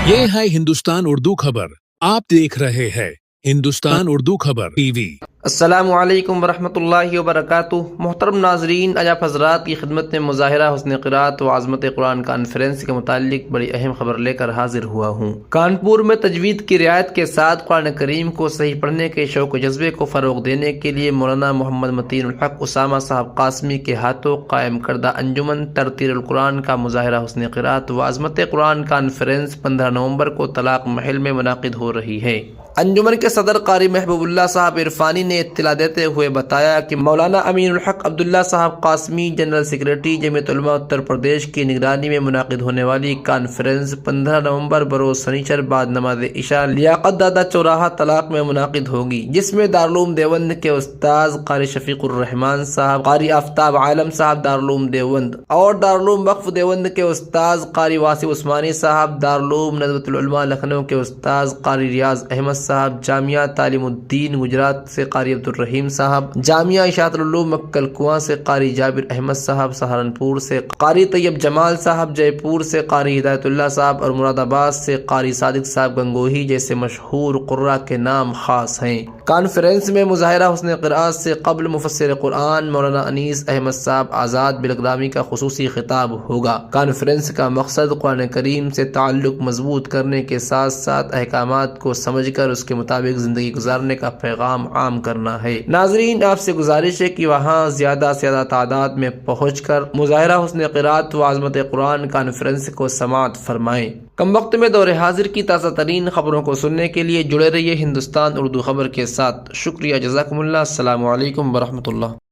ये है हिंदुस्तान उर्दू खबर। आप देख रहे हैं हिंदुस्तान उर्दू खबर टीवी। अस्सलामु अलैकुम वरहमतुल्लाहि वबरकातुहू। मोहतरम नाजरीन, आज आप हज़रात की खिदमत में मुज़ाहिरा हुस्न क़िराअत व आज़मत कुरान कॉन्फ्रेंस के मुतालिक बड़ी अहम खबर लेकर हाजिर हुआ हूँ। कानपुर में तजवीद की रियायत के साथ कुरान करीम को सही पढ़ने के शौक़ व जज्बे को फ़रोग़ देने के लिए मौलाना मोहम्मद मतीनुल हक़ उसामा साहब कासमी के हाथों कायम करदा अंजुमन तरतीरुल कुरान का मुज़ाहिरा हुस्न क़िराअत व आज़मत कुरान कॉन्फ्रेंस 15 नवंबर को तलाक़ महल में मुनाक़िद हो रही है। अंजुमन के सदर कारी महबूबुल्लाह साहब इरफानी ने इत्तला देते हुए बताया कि मौलाना अमीनुल हक़ अब्दुल्ला साहब कासमी जनरल सेक्रेटरी जमीयत उलमा उत्तर प्रदेश की निगरानी में मुनाक़िद होने वाली कॉन्फ्रेंस 15 नवंबर बरोज़ शनिचर बाद नमाज इशा लियाकत दादा चौराहा तलाक़ में मुनाक़िद होगी, जिसमें दारुल देवबंद के उस्ताद कारी शफीकुर रहमान साहब, कारी आफ्ताब आलम साहब दारुल देवबंद और दारुल वक्फ देवबंद के उस्ताद कारी वासी उस्मानी साहब, दारुल नज़रतुल उलमा लखनऊ के उस्ताद कारी रियाज अहमद साहब, जामिया तालीमुद्दीन गुजरात से कारी अब्दुल रहीम साहब, जामिया इशाअतुल उलूम मक्कल कुआं से कारी जाबिर अहमद साहब, सहारनपुर से कारी तैयब जमाल साहब, जयपुर से कारी हिदायतुल्लाह साहब और मुरादाबाद से कारी सादिक साहब गंगोही जैसे मशहूर कुर्रा के नाम खास हैं। कॉन्फ्रेंस में मुज़ाहिरा हुस्न क़िराअत से क़ब्ल मुफस्सिर कुरान मौलाना अनीस अहमद साहब आज़ाद बिलग्रामी का खुसूसी खिताब होगा। कॉन्फ्रेंस का मकसद कुरान करीम से ताल्लुक़ मजबूत करने के साथ साथ अहकामात को समझकर उसके मुताबिक ज़िंदगी गुजारने का पैगाम आम करना है। नाजरीन, आपसे गुजारिश है कि वहाँ ज़्यादा से ज़्यादा तादाद में पहुँच कर मुज़ाहिरा हुस्न क़िराअत व आज़मत कुरान कॉन्फ्रेंस को समाअत फरमाएँ। कम वक्त में दौरे हाजिर की ताज़ा तरीन खबरों को सुनने के लिए जुड़े रहिए हिंदुस्तान उर्दू खबर के साथ। शुक्रिया, जज़ाकुमुल्लाह। अस्सलामु अलैकुम वरहमतुल्लाह।